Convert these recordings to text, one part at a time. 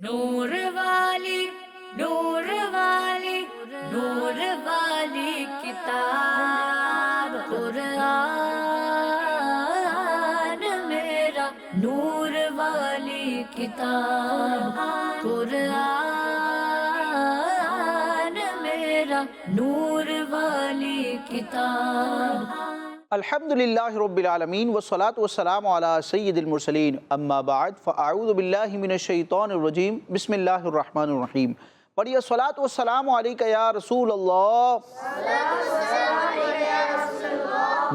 نور والی نور والی نور والی کتاب قرآن میرا نور والی کتاب قرآن میرا نور والی کتاب۔ الحمدللہ رب العالمین والصلاة والسلام علی سید المرسلین اما بعد فاعوذ باللہ من الشیطان الرجیم بسم اللہ الرحمن الرحیم۔ پڑھیے الصلاة والسلام علیکہ یا رسول اللہ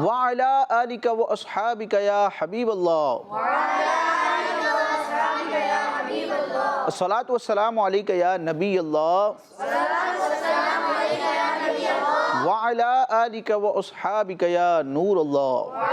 وعلی آلکہ و اصحابکہ یا حبیب اللہ۔ الصلاة والسلام علیکہ یا نبی اللہ وعلی آلکہ و اصحابکہ یا نور اللہ۔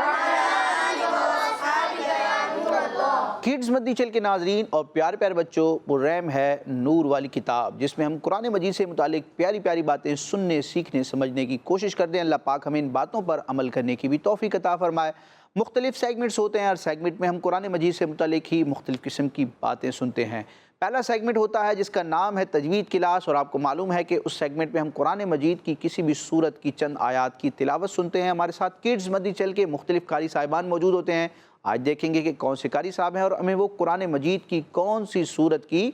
کڈز مدنی چینل کے ناظرین اور پیارے پیارے بچوں، پررحم ہے نور والی کتاب، جس میں ہم قرآن مجید سے متعلق پیاری پیاری باتیں سننے، سیکھنے، سمجھنے کی کوشش کرتے ہیں۔ اللہ پاک ہمیں ان باتوں پر عمل کرنے کی بھی توفیق عطا فرمائے۔ مختلف سیگمنٹس ہوتے ہیں، ہر سیگمنٹ میں ہم قرآن مجید سے متعلق ہی مختلف قسم کی باتیں سنتے ہیں۔ پہلا سیگمنٹ ہوتا ہے جس کا نام ہے تجوید کلاس، اور آپ کو معلوم ہے کہ اس سیگمنٹ میں ہم قرآن مجید کی کسی بھی سورت کی چند آیات کی تلاوت سنتے ہیں۔ ہمارے ساتھ کڈز مدنی چینل کے مختلف قاری صاحبان موجود ہوتے ہیں۔ آج دیکھیں گے کہ کون سے قاری صاحب ہیں اور ہمیں وہ قرآن مجید کی کون سی سورت کی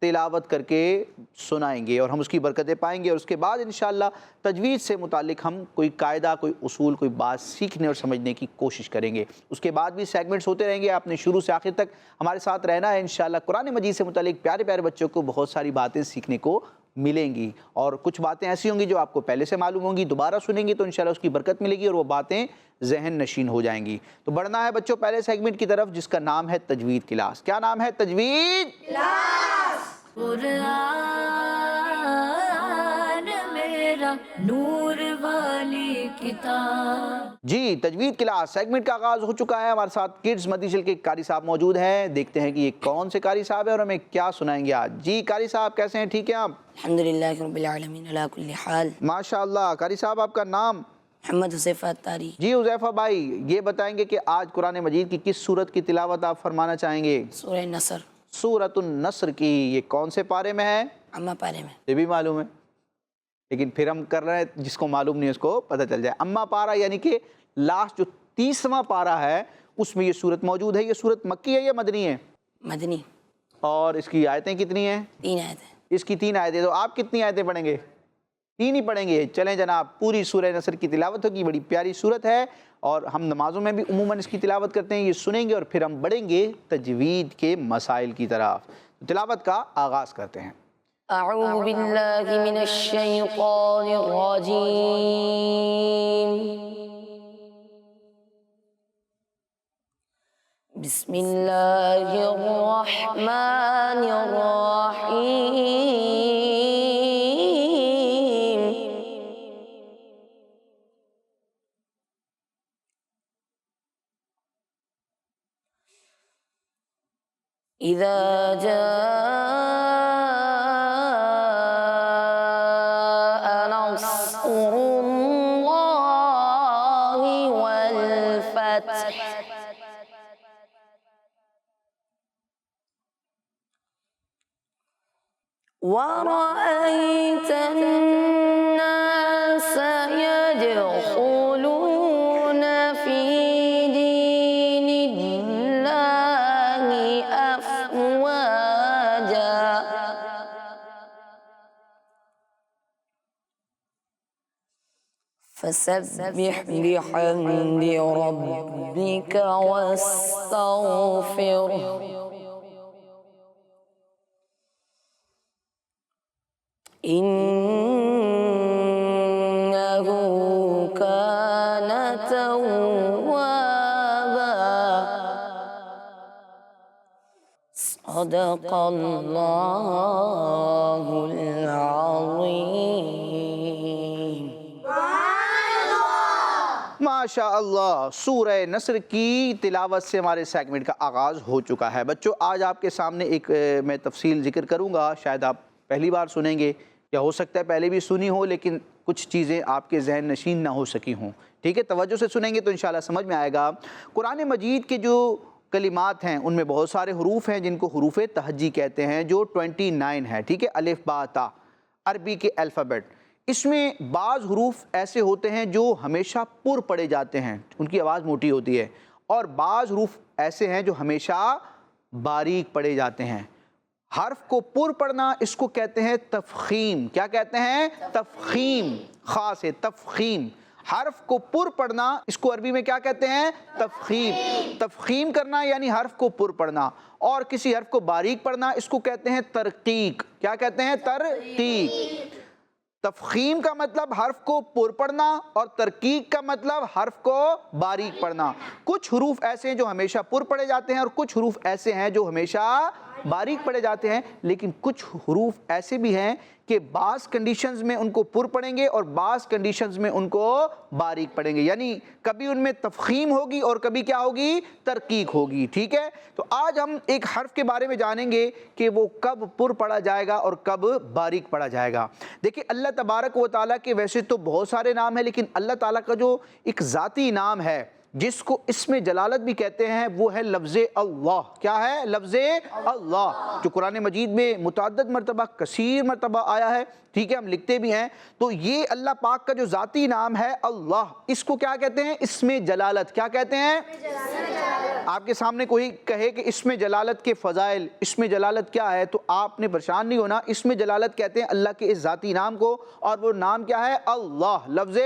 تلاوت کر کے سنائیں گے، اور ہم اس کی برکتیں پائیں گے۔ اور اس کے بعد انشاءاللہ تجوید سے متعلق ہم کوئی قاعدہ، کوئی اصول، کوئی بات سیکھنے اور سمجھنے کی کوشش کریں گے۔ اس کے بعد بھی سیگمنٹس ہوتے رہیں گے، آپ نے شروع سے آخر تک ہمارے ساتھ رہنا ہے انشاءاللہ۔ قرآن مجید سے متعلق پیارے پیارے بچوں کو بہت ساری باتیں سیکھنے کو ملیں گی، اور کچھ باتیں ایسی ہوں گی جو آپ کو پہلے سے معلوم ہوں گی، دوبارہ سنیں گے تو انشاءاللہ اس کی برکت ملے گی اور وہ باتیں ذہن نشین ہو جائیں گی۔ تو بڑھنا ہے بچوں پہلے سیگمنٹ کی طرف، جس کا نام ہے تجوید کلاس۔ کیا نام ہے؟ تجوید کلاس۔ قرآن میرا نور والی کتاب۔ جی، تجوید کلاس سیگمنٹ کا آغاز ہو چکا ہے۔ ہمارے ساتھ کڈز مدنی چینل کے قاری صاحب موجود ہیں۔ دیکھتے ہیں کہ یہ کون سے قاری صاحب ہیں اور ہمیں کیا سنائیں گے آج۔ جی قاری صاحب، کیسے ہیں؟ ٹھیک ہیں آپ؟ الحمدللہ رب العالمین علی کل حال۔ ماشاءاللہ۔ قاری صاحب آپ کا نام؟ محمد حذیفہ اتاری۔ جی حذیفہ بھائی، یہ بتائیں گے کہ آج قرآن مجید کی کس سورت کی تلاوت آپ فرمانا چاہیں گے؟ سورہ نصر۔ سورۃ النصر کی۔ یہ کون سے پارے میں ہے؟ اما پارے میں۔ یہ بھی معلوم ہے، لیکن پھر ہم کر رہے ہیں جس کو معلوم نہیں اس کو پتہ چل جائے۔ اما پارہ یعنی کہ لاسٹ جو 30واں پارہ ہے اس میں یہ سورت موجود ہے۔ یہ سورت مکی ہے یا مدنی ہے؟ مدنی۔ اور اس کی آیتیں کتنی ہیں؟ 3 آیتیں۔ اس کی 3 آیتیں۔ تو آپ کتنی آیتیں پڑھیں گے؟ 3 ہی پڑھیں گے۔ چلیں جناب، پوری سورہ نصر کی تلاوت ہوگی۔ بڑی پیاری سورت ہے اور ہم نمازوں میں بھی عموماً اس کی تلاوت کرتے ہیں۔ یہ سنیں گے اور پھر ہم بڑھیں گے تجوید کے مسائل کی طرف۔ تلاوت کا آغاز کرتے ہیں۔ اعوذ باللہ من الشیطان الرجیم، بسم اللہ الرحمن الرحیم۔ اذا جاء نصر اللہ والفتح ورأيت الناس يدخلون في دين الله أفواجا فسبح بحمد ربك واستغفره إنه كان توابا صدق الله العظيم۔ ماشاءاللہ، سورہ نصر کی تلاوت سے ہمارے سیگمنٹ کا آغاز ہو چکا ہے۔ بچوں، آج آپ کے سامنے ایک میں تفصیل ذکر کروں گا، شاید آپ پہلی بار سنیں گے یا ہو سکتا ہے پہلے بھی سنی ہو، لیکن کچھ چیزیں آپ کے ذہن نشین نہ ہو سکی ہوں۔ ٹھیک ہے، توجہ سے سنیں گے تو انشاءاللہ سمجھ میں آئے گا۔ قرآن مجید کے جو کلمات ہیں ان میں بہت سارے حروف ہیں جن کو حروف تہجی کہتے ہیں، جو 29 ہے، ٹھیک ہے، الف با تا، عربی کے الفابیٹ۔ اس میں بعض حروف ایسے ہوتے ہیں جو ہمیشہ پر پڑھے جاتے ہیں، ان کی آواز موٹی ہوتی ہے، اور بعض حروف ایسے ہیں جو ہمیشہ باریک پڑھے جاتے ہیں۔ حرف کو پر پڑھنا اس کو کہتے ہیں تفخیم۔ کیا کہتے ہیں؟ تفخیم، خاص ہے تفخیم۔ حرف کو پر پڑھنا اس کو عربی میں کیا کہتے ہیں؟ تفخیم۔ تفخیم کرنا یعنی حرف کو پر پڑھنا، اور کسی حرف کو باریک پڑھنا اس کو کہتے ہیں ترقیق۔ کیا کہتے ہیں؟ ترقیق۔ تفخیم کا مطلب حرف کو پر پڑھنا، اور ترقیق کا مطلب حرف کو باریک پڑھنا۔ کچھ حروف ایسے ہیں جو ہمیشہ پر پڑھے جاتے ہیں، اور کچھ حروف ایسے ہیں جو ہمیشہ باریک پڑھے جاتے ہیں، لیکن کچھ حروف ایسے بھی ہیں کہ بعض کنڈیشنز میں ان کو پر پڑھیں گے اور بعض کنڈیشنز میں ان کو باریک پڑھیں گے، یعنی کبھی ان میں تفخیم ہوگی اور کبھی کیا ہوگی؟ ترقیق ہوگی، ٹھیک ہے؟ تو آج ہم ایک حرف کے بارے میں جانیں گے کہ وہ کب پر پڑھا جائے گا اور کب باریک پڑھا جائے گا۔ دیکھیں اللہ تبارک و تعالیٰ کے ویسے تو بہت سارے نام ہیں، لیکن اللہ تعالیٰ کا جو ایک ذاتی نام ہے جس کو اسم جلالت بھی کہتے ہیں وہ ہے لفظ اللہ۔ کیا ہے؟ لفظ اللہ، جو قرآن مجید میں متعدد مرتبہ، کثیر مرتبہ آیا ہے، ٹھیک ہے، ہم لکھتے بھی ہیں۔ تو یہ اللہ پاک کا جو ذاتی نام ہے اللہ، اس کو کیا کہتے ہیں؟ اسم جلالت۔ کیا کہتے ہیں؟ آپ کے سامنے کوئی کہے کہ اسم جلالت کے فضائل، اسم جلالت کیا ہے، تو آپ نے پریشان نہیں ہونا۔ اسم جلالت کہتے ہیں اللہ کے اس ذاتی نام کو، اور وہ نام کیا ہے؟ اللہ، لفظ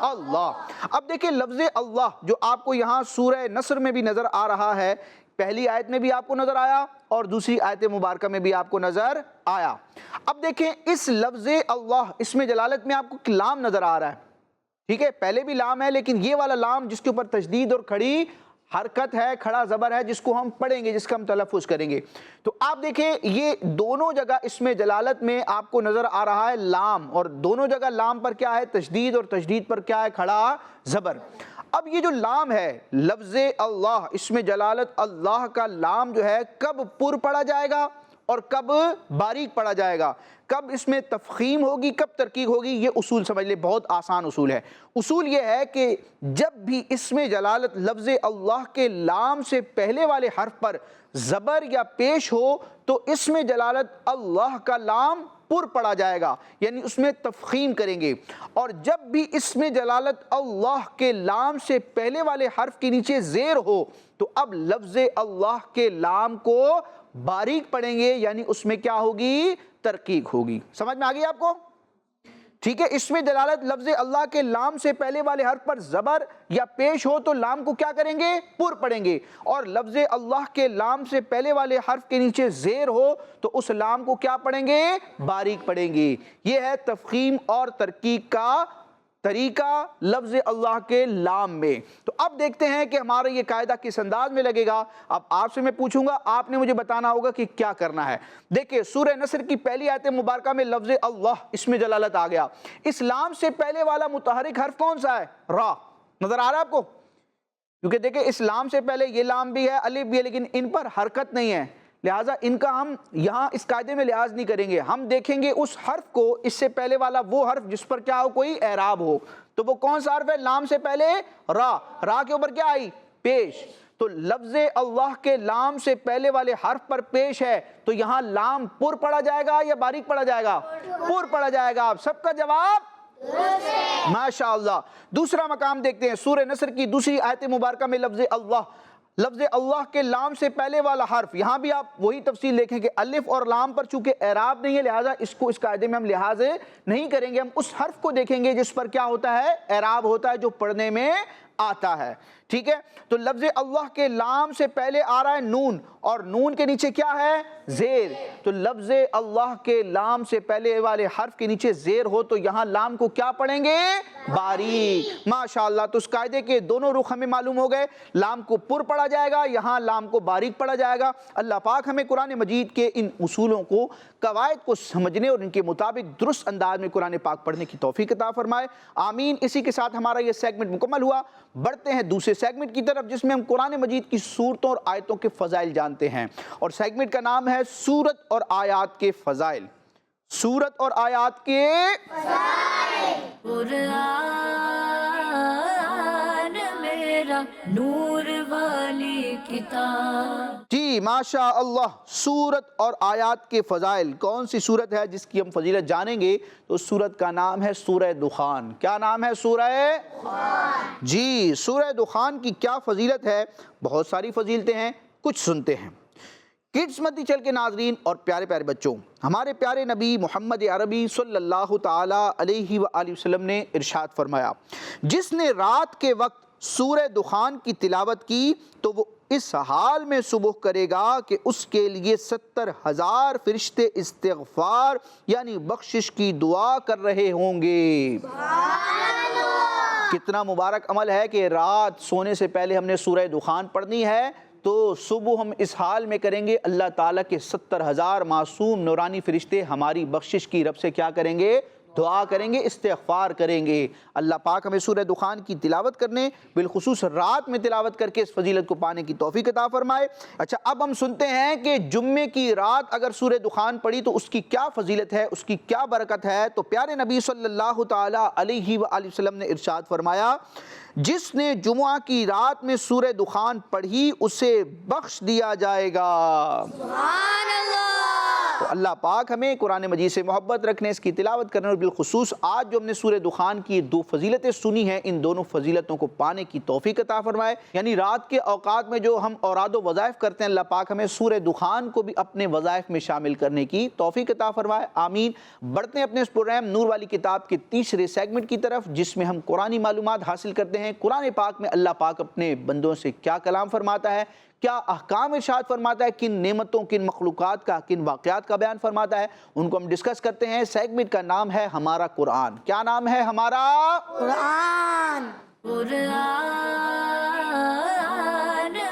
اللہ۔ اب دیکھیں لفظ اللہ جو آپ کو یہاں سورہ نصر میں بھی نظر آ رہا ہے، پہلی آیت میں بھی آپ کو نظر آیا اور دوسری آیت مبارکہ میں بھی آپ کو نظر آیا۔ اب دیکھیں اس لفظ اللہ، اسم جلالت میں آپ کو لام نظر آ رہا ہے، ٹھیک ہے، پہلے بھی لام ہے، لیکن یہ والا لام جس کے اوپر تشدید اور کھڑی حرکت ہے، کھڑا زبر ہے، جس کو ہم پڑھیں گے، جس کا ہم تلفظ کریں گے۔ تو آپ دیکھیں یہ دونوں جگہ اسم جلالت میں آپ کو نظر آ رہا ہے لام، اور دونوں جگہ لام پر کیا ہے؟ تشدید، اور تشدید پر کیا ہے؟ کھڑا زبر۔ اب یہ جو لام ہے لفظ اللہ، اسم جلالت اللہ کا لام جو ہے کب پر پڑھا جائے گا اور کب باریک پڑھا جائے گا، کب اس میں تفخیم ہوگی، کب ترقیق ہوگی، یہ اصول سمجھ لیں، بہت آسان اصول ہے۔ اصول یہ ہے کہ جب بھی اسم جلالت لفظ اللہ کے لام سے پہلے والے حرف پر زبر یا پیش ہو تو اسم جلالت اللہ کا لام پر پڑھا جائے گا، یعنی اس میں تفخیم کریں گے۔ اور جب بھی اسم جلالت اللہ کے لام سے پہلے والے حرف کے نیچے زیر ہو تو اب لفظ اللہ کے لام کو باریک پڑھیں گے، یعنی اس میں کیا ہوگی؟ ترقیق ہوگی۔ سمجھ میں آ گئی آپ کو؟ ٹھیک ہے، اسم جلالت لفظ اللہ کے لام سے پہلے والے حرف پر زبر یا پیش ہو تو لام کو کیا کریں گے؟ پر پڑھیں گے، اور لفظ اللہ کے لام سے پہلے والے حرف کے نیچے زیر ہو تو اس لام کو کیا پڑھیں گے؟ باریک پڑھیں گے۔ یہ ہے تفخیم اور ترقیق کا طریقہ لفظ اللہ کے لام میں۔ تو اب دیکھتے ہیں کہ ہمارا یہ قاعدہ کس انداز میں لگے گا۔ اب آپ سے میں پوچھوں گا، آپ نے مجھے بتانا ہوگا کہ کیا کرنا ہے۔ دیکھیں سورہ نصر کی پہلی آیت مبارکہ میں لفظ اللہ اسم جلالت آ گیا، اس لام سے پہلے والا متحرک حرف کون سا ہے؟ را۔ نظر آ رہا ہے آپ کو؟ کیونکہ دیکھیں اس لام سے پہلے یہ لام بھی ہے، الف بھی ہے، لیکن ان پر حرکت نہیں ہے، لہٰذا ان کا ہم یہاں اس قاعدے میں لحاظ نہیں کریں گے۔ ہم دیکھیں گے اس حرف کو، اس سے پہلے والا وہ حرف جس پر کیا ہو؟ کوئی اعراب ہو۔ تو وہ کون سا حرف ہے؟ لام سے پہلے را، را کے اوپر کیا آئی؟ پیش۔ تو لفظ اللہ کے لام سے پہلے والے حرف پر پیش ہے تو یہاں لام پر پڑھا جائے گا یا باریک پڑھا جائے گا؟ پر پڑھا جائے گا۔ آپ سب کا جواب ماشاءاللہ۔ دوسرا مقام دیکھتے ہیں سورہ نصر کی دوسری آیت مبارکہ میں لفظ اللہ کے لام سے پہلے والا حرف، یہاں بھی آپ وہی تفصیل دیکھیں کہ الف اور لام پر چونکہ اعراب نہیں ہے لہٰذا اس قاعدے میں ہم لحاظ نہیں کریں گے، ہم اس حرف کو دیکھیں گے جس پر کیا ہوتا ہے؟ اعراب ہوتا ہے، جو پڑھنے میں آتا ہے، ٹھیک ہے؟ تو لفظ اللہ کے لام سے پہلے آ رہا ہے نون، اور نون کے نیچے کیا ہے؟ زیر۔ تو لفظ اللہ کے لام سے پہلے والے حرف کے نیچے زیر ہو تو یہاں لام کو کیا پڑھیں گے؟ باریک۔ ماشاءاللہ، تو اس قاعدے کے دونوں رخ ہمیں معلوم ہو گئے، لام کو پر پڑھا جائے گا، یہاں لام کو باریک پڑھا جائے گا۔ اللہ پاک ہمیں قرآن مجید کے ان اصولوں کو، قواعد کو سمجھنے اور ان کے مطابق درست انداز میں قرآن پاک پڑھنے کی توفیق عطا فرمائے، آمین۔ اسی کے ساتھ ہمارا یہ سیگمنٹ مکمل ہوا۔ بڑھتے ہیں دوسرے سیگمنٹ کی طرف جس میں ہم قرآن مجید کی سورتوں اور آیتوں کے فضائل جانتے ہیں، اور سیگمنٹ کا نام ہے سورت اور آیات کے فضائل۔ سورت اور آیات کے قرآن میرا نور والی کتاب جی ماشاء اللہ. سورت اور آیات کے فضائل. کون سی سورت ہے جس کی ہم فضیلت جانیں گے؟ تو سورت کا نام ہے سورہ دخان. کیا نام ہے؟ سورہ دخان. جی سورہ دخان کی کیا فضیلت ہے؟ بہت ساری فضیلتیں ہیں، کچھ سنتے ہیں. کڈز مدنی چینل کے ناظرین اور پیارے پیارے بچوں، ہمارے پیارے نبی محمد عربی صلی اللہ تعالی علیہ وآلہ وسلم نے ارشاد فرمایا، جس نے رات کے وقت سورہ دخان کی تلاوت کی تو وہ اس حال میں صبح کرے گا کہ اس کے لیے 70,000 فرشتے استغفار یعنی بخشش کی دعا کر رہے ہوں گے. کتنا مبارک عمل ہے کہ رات سونے سے پہلے ہم نے سورہ دخان پڑھنی ہے تو صبح ہم اس حال میں کریں گے، اللہ تعالیٰ کے 70,000 معصوم نورانی فرشتے ہماری بخشش کی رب سے کیا کریں گے؟ دعا کریں گے، استغفار کریں گے. اللہ پاک ہمیں سورہ دخان کی تلاوت کرنے، بالخصوص رات میں تلاوت کر کے اس فضیلت کو پانے کی توفیق عطا فرمائے. اچھا اب ہم سنتے ہیں کہ جمعے کی رات اگر سورہ دخان پڑھی تو اس کی کیا فضیلت ہے، اس کی کیا برکت ہے. تو پیارے نبی صلی اللہ تعالی علیہ وآلہ وسلم نے ارشاد فرمایا، جس نے جمعہ کی رات میں سورہ دخان پڑھی اسے بخش دیا جائے گا. سبحان اللہ. تو اللہ پاک ہمیں قرآن مجید سے محبت رکھنے، اس کی تلاوت کرنے اور بالخصوص آج جو ہم نے سورہ دخان کی دو فضیلتیں سنی ہیں، ان دونوں فضیلتوں کو پانے کی توفیق عطا فرمائے. یعنی رات کے اوقات میں جو ہم اوراد و وظائف کرتے ہیں، اللہ پاک ہمیں سورہ دخان کو بھی اپنے وظائف میں شامل کرنے کی توفیق عطا فرمائے. آمین. بڑھتے ہیں اپنے اس پروگرام نور والی کتاب کے تیسرے سیگمنٹ کی طرف، جس میں ہم قرآنی معلومات حاصل کرتے ہیں. قرآن پاک میں اللہ پاک اپنے بندوں سے کیا کلام فرماتا ہے، کیا احکام ارشاد فرماتا ہے، کن نعمتوں، کن مخلوقات کا، کن واقعات کا بیان فرماتا ہے، ان کو ہم ڈسکس کرتے ہیں. سیگمنٹ کا نام ہے ہمارا قرآن. کیا نام ہے ہمارا؟ قرآن. قرآن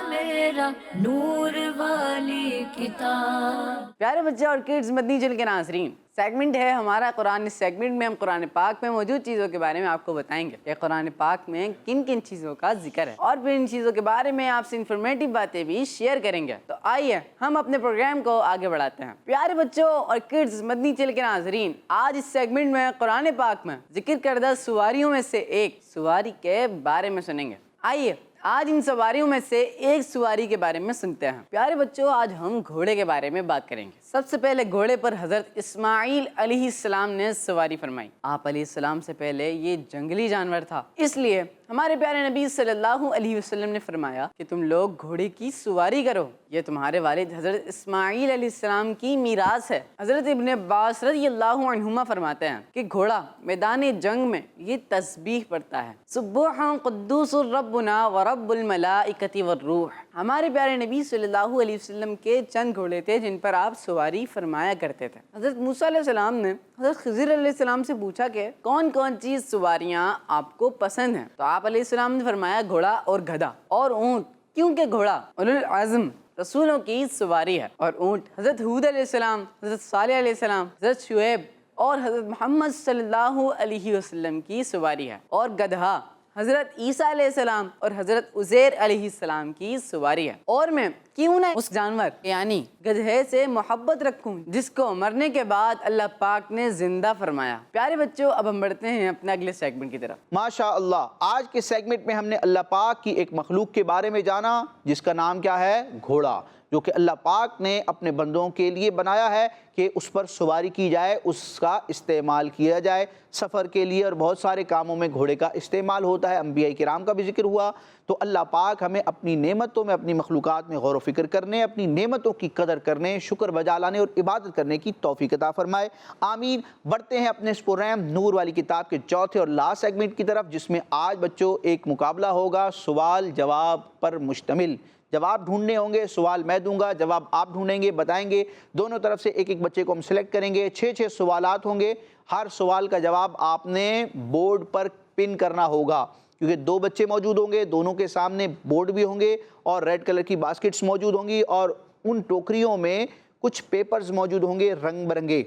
میرا نور والی کتاب. پیارے بچے اور کڈز مدنی چینل کے ناظرین، سیگمنٹ ہے ہمارا قرآن. اس سیگمنٹ میں ہم قرآن پاک میں موجود چیزوں کے بارے میں آپ کو بتائیں گے کہ قرآن پاک میں کن کن چیزوں کا ذکر ہے، اور پھر ان چیزوں کے بارے میں آپ سے انفارمیٹیو باتیں بھی شیئر کریں گے. تو آئیے ہم اپنے پروگرام کو آگے بڑھاتے ہیں. پیارے بچوں اور کڈز مدنی چینل کے ناظرین، آج اس سیگمنٹ میں قرآن پاک میں ذکر کردہ سواریوں میں سے ایک سواری کے بارے میں سنیں گے. آئیے آج ان سواریوں میں سے ایک سواری کے بارے میں سنتے ہیں. پیارے بچوں، آج ہم گھوڑے کے بارے میں بات کریں گے. سب سے پہلے گھوڑے پر حضرت اسماعیل علیہ السلام نے سواری فرمائی. آپ علیہ السلام سے پہلے یہ جنگلی جانور تھا، اس لیے ہمارے پیارے نبی صلی اللہ علیہ وسلم نے فرمایا کہ تم لوگ گھوڑے کی سواری کرو، یہ تمہارے والد حضرت اسماعیل علیہ السلام کی میراث ہے. حضرت ابن عباس رضی اللہ عنہما فرماتے ہیں کہ گھوڑا میدان جنگ میں یہ تسبیح پڑھتا ہے، سبح قدوس ربنا ورب الملائکۃ والروح. ہمارے پیارے نبی صلی اللہ علیہ وسلم کے چند گھوڑے تھے جن پر آپ سواری فرمایا کرتے تھے. حضرت موسیٰ علیہ السلام نے حضرت خضر علیہ السلام سے پوچھا کہ کون کون چیز سواریاں آپ کو پسند ہیں، تو آپ علیہ السلام نے فرمایا گھوڑا اور گدھا اور اونٹ، کیونکہ گھوڑا اولو العزم رسولوں کی سواری ہے، اور اونٹ حضرت ہود علیہ السلام، حضرت صالح علیہ السلام، حضرت شعیب اور حضرت محمد صلی اللہ علیہ وسلم کی سواری ہے، اور گدھا حضرت عیسیٰ علیہ السلام اور حضرت عزیر علیہ السلام کی سواری ہے. اور میں کیوں نہ اس جانور یعنی گدھے سے محبت رکھوں جس کو مرنے کے بعد اللہ پاک نے زندہ فرمایا. پیارے بچوں، اب ہم بڑھتے ہیں اپنے اگلے سیگمنٹ کی طرف. ماشاء اللہ. آج کے سیگمنٹ میں ہم نے اللہ پاک کی ایک مخلوق کے بارے میں جانا جس کا نام کیا ہے؟ گھوڑا، جو کہ اللہ پاک نے اپنے بندوں کے لیے بنایا ہے کہ اس پر سواری کی جائے، اس کا استعمال کیا جائے. سفر کے لیے اور بہت سارے کاموں میں گھوڑے کا استعمال ہوتا ہے. انبیاء کرام کا بھی ذکر ہوا. تو اللہ پاک ہمیں اپنی نعمتوں میں، اپنی مخلوقات میں غور و فکر کرنے، اپنی نعمتوں کی قدر کرنے، شکر بجا لانے اور عبادت کرنے کی توفیق عطا فرمائے. آمین. بڑھتے ہیں اپنے اس پروگرام نور والی کتاب کے چوتھے اور لاسٹ سیگمنٹ کی طرف، جس میں آج بچوں ایک مقابلہ ہوگا سوال جواب پر مشتمل. جواب ڈھونڈنے ہوں گے، سوال میں دوں گا، جواب آپ ڈھونڈیں گے، بتائیں گے. دونوں طرف سے ایک ایک بچے کو ہم سلیکٹ کریں گے. 6 سوالات ہوں گے. ہر سوال کا جواب آپ نے بورڈ پر پن کرنا ہوگا، کیونکہ 2 بچے موجود ہوں گے، دونوں کے سامنے بورڈ بھی ہوں گے اور ریڈ کلر کی باسکٹس موجود ہوں گی، اور ان ٹوکریوں میں کچھ پیپرز موجود ہوں گے رنگ برنگے.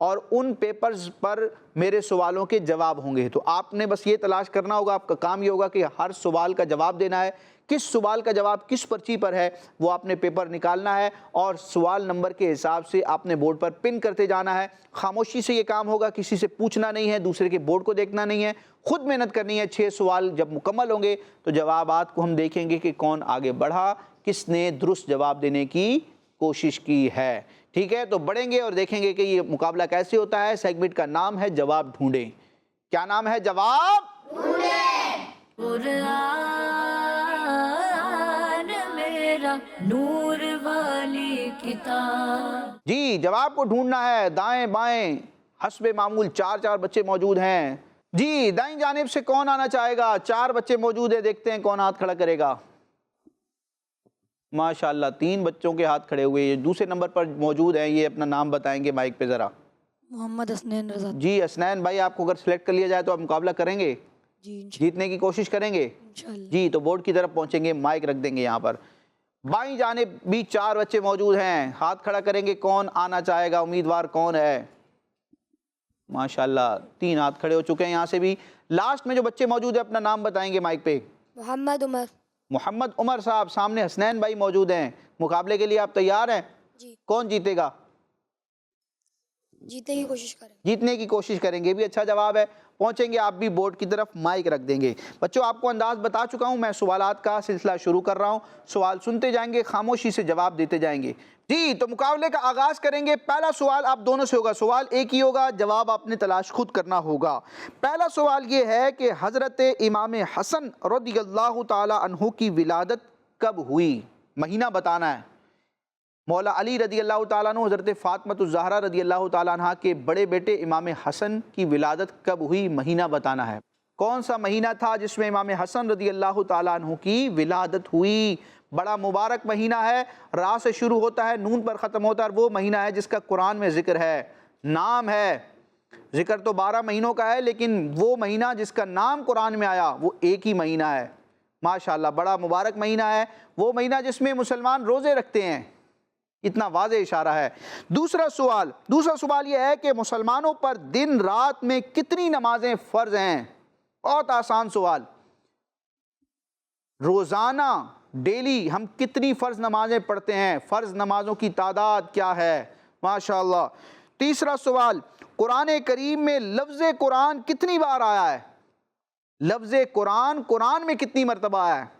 اور ان پیپرز پر میرے سوالوں کے جواب ہوں گے. تو آپ نے بس یہ تلاش کرنا ہوگا, آپ کا کام یہ ہوگا کہ ہر سوال کا جواب دینا ہے. کس سوال کا جواب کس پرچی پر ہے وہ آپ نے پیپر نکالنا ہے اور سوال نمبر کے حساب سے آپ نے بورڈ پر پن کرتے جانا ہے. خاموشی سے یہ کام ہوگا, کسی سے پوچھنا نہیں ہے, دوسرے کے بورڈ کو دیکھنا نہیں ہے, خود محنت کرنی ہے. 6 سوال جب مکمل ہوں گے تو جوابات کو ہم دیکھیں گے کہ کون آگے بڑھا, کس نے درست جواب دینے کی کوشش کی ہے. ٹھیک ہے, تو بڑھیں گے اور دیکھیں گے کہ یہ مقابلہ کیسے ہوتا ہے. سیگمنٹ کا نام ہے جواب ڈھونڈیں. کیا نام ہے؟ جواب ڈھونڈیں. قرآن میرا نور والی کتاب. جی, جواب کو ڈھونڈنا ہے. دائیں بائیں حسب معمول 4 بچے موجود ہیں. جی, دائیں جانب سے کون آنا چاہے گا؟ 4 بچے موجود ہیں, دیکھتے ہیں کون ہاتھ کھڑا کرے گا. ماشاءاللہ 3 بچوں کے ہاتھ کھڑے ہوئے. یہ دوسرے نمبر پر موجود ہیں, یہ اپنا نام بتائیں گے مائک پہ ذرا. محمد حسنین رضا. جی حسنین بھائی, آپ کو اگر سلیکٹ کر لیا جائے تو آپ مقابلہ کریں گے؟ جی جیتنے کی کوشش کریں گے؟ انشاءاللہ. جی, تو بورڈ کی طرف پہنچیں گے, مائک رکھ دیں گے یہاں پر. بائیں جانب بھی 4 بچے موجود ہیں, ہاتھ کھڑا کریں گے کون آنا چاہے گا, امیدوار کون ہے؟ ماشاءاللہ 3 ہاتھ کھڑے ہو چکے ہیں. یہاں سے بھی لاسٹ میں جو بچے موجود ہیں اپنا نام بتائیں گے مائک پہ. محمد عمر. محمد عمر صاحب. سامنے حسنین بھائی موجود ہیں. مقابلے کے لیے آپ تیار ہیں؟ جی. کون جیتے گا؟ جیتنے کی کوشش کریں. جیتنے کی کوشش کریں گے, بھی اچھا جواب ہے. پہنچیں گے آپ بھی بورڈ کی طرف, مائک رکھ دیں گے. بچوں آپ کو انداز بتا چکا ہوں, میں سوالات کا سلسلہ شروع کر رہا ہوں. سوال سنتے جائیں گے, خاموشی سے جواب دیتے جائیں گے. جی, تو مقابلے کا آغاز کریں گے. پہلا سوال آپ دونوں سے ہوگا, سوال ایک ہی ہوگا, جواب آپ نے تلاش خود کرنا ہوگا. پہلا سوال یہ ہے کہ حضرت امام حسن رضی اللہ تعالی عنہ کی ولادت کب ہوئی؟ مہینہ بتانا ہے. مولا علی رضی اللہ تعالیٰ عنہ حضرت فاطمۃ الزہرا رضی اللہ تعالیٰ عنہ کے بڑے بیٹے امام حسن کی ولادت کب ہوئی؟ مہینہ بتانا ہے. کون سا مہینہ تھا جس میں امام حسن رضی اللہ تعالیٰ عنہ کی ولادت ہوئی؟ بڑا مبارک مہینہ ہے, را سے شروع ہوتا ہے, نون پر ختم ہوتا ہے, اور وہ مہینہ ہے جس کا قرآن میں ذکر ہے, نام ہے. ذکر تو 12 مہینوں کا ہے, لیکن وہ مہینہ جس کا نام قرآن میں آیا وہ ایک ہی مہینہ ہے. ماشاءاللہ بڑا مبارک مہینہ ہے, وہ مہینہ جس میں مسلمان روزے رکھتے ہیں. اتنا واضح اشارہ ہے. دوسرا سوال یہ ہے کہ مسلمانوں پر دن رات میں کتنی نمازیں فرض ہیں؟ بہت آسان سوال. روزانہ ڈیلی ہم کتنی فرض نمازیں پڑھتے ہیں؟ فرض نمازوں کی تعداد کیا ہے؟ ماشاءاللہ. تیسرا سوال, قرآن کریم میں لفظ قرآن کتنی بار آیا ہے؟ لفظ قرآن میں کتنی مرتبہ آیا ہے؟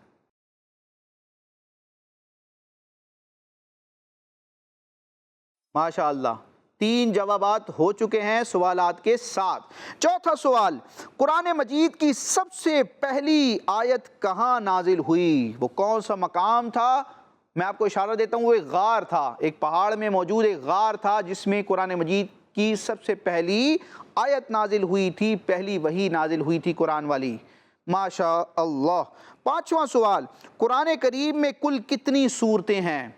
ماشاءاللہ 3 جوابات ہو چکے ہیں سوالات کے ساتھ. چوتھا سوال, قرآن مجید کی سب سے پہلی آیت کہاں نازل ہوئی؟ وہ کون سا مقام تھا؟ میں آپ کو اشارہ دیتا ہوں, وہ ایک غار تھا, ایک پہاڑ میں موجود ایک غار تھا جس میں قرآن مجید کی سب سے پہلی آیت نازل ہوئی تھی, پہلی وحی نازل ہوئی تھی قرآن والی. ماشاءاللہ. پانچواں سوال, قرآن کریم میں کل کتنی سورتیں ہیں؟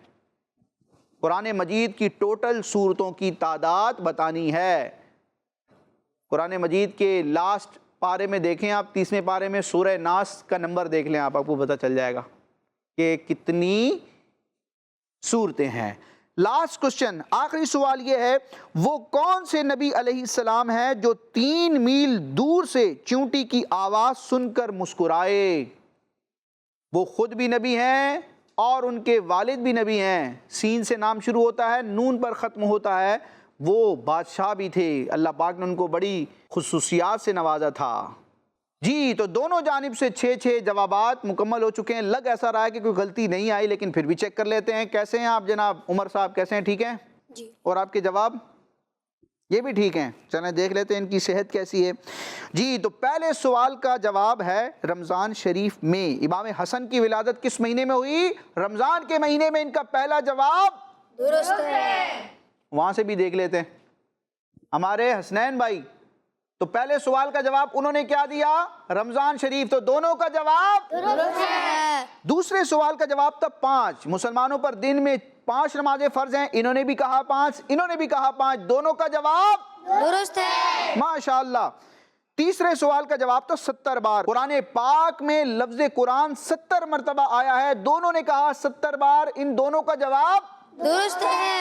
قرآن مجید کی ٹوٹل سورتوں کی تعداد بتانی ہے. قرآن مجید کے لاسٹ پارے میں دیکھیں آپ, 30ویں پارے میں سورہ ناس کا نمبر دیکھ لیں آپ کو پتہ چل جائے گا کہ کتنی سورتیں ہیں. لاسٹ کوشچن, آخری سوال یہ ہے, وہ کون سے نبی علیہ السلام ہیں جو 3 میل دور سے چونٹی کی آواز سن کر مسکرائے؟ وہ خود بھی نبی ہیں اور ان کے والد بھی نبی ہیں. سین سے نام شروع ہوتا ہے, نون پر ختم ہوتا ہے. وہ بادشاہ بھی تھے, اللہ پاک نے ان کو بڑی خصوصیات سے نوازا تھا. جی, تو دونوں جانب سے 6 جوابات مکمل ہو چکے ہیں. لگ ایسا رہا ہے کہ کوئی غلطی نہیں آئی, لیکن پھر بھی چیک کر لیتے ہیں. کیسے ہیں آپ جناب عمر صاحب, کیسے ہیں؟ ٹھیک ہیں جی. اور آپ کے جواب یہ بھی ٹھیک ہیں. چلیں دیکھ لیتے ہیں ان کی صحت کیسی ہے. جی, تو پہلے سوال کا جواب ہے رمضان شریف میں. امام حسن کی ولادت کس مہینے میں ہوئی؟ رمضان کے مہینے میں. ان کا پہلا جواب درست ہے. وہاں سے بھی دیکھ لیتے ہیں ہمارے حسنین بھائی. تو پہلے سوال کا جواب انہوں نے کیا دیا؟ رمضان شریف. تو دونوں کا جواب درست ہے. دوسرے سوال کا جواب تھا 5. مسلمانوں پر دن میں 5 نمازیں فرض ہیں. انہوں نے بھی کہا 5, انہوں نے بھی کہا 5. دونوں کا جواب درست ہے. ماشاءاللہ. تیسرے سوال کا جواب تو 70 بار. قرآن پاک میں لفظ قرآن 70 مرتبہ آیا ہے. دونوں نے کہا 70 بار. ان دونوں کا جواب درست ہے.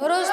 درست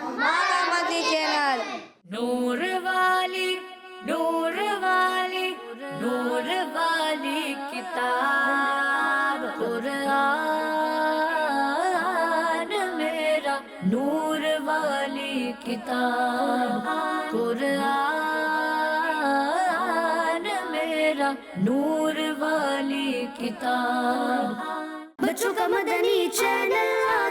ہمارا مدنی چینل. نور والی نور والی نور والی کتاب قرآن میرا نور والی کتاب قرآن میرا نور والی کتاب. بچوں کا مدنی چینل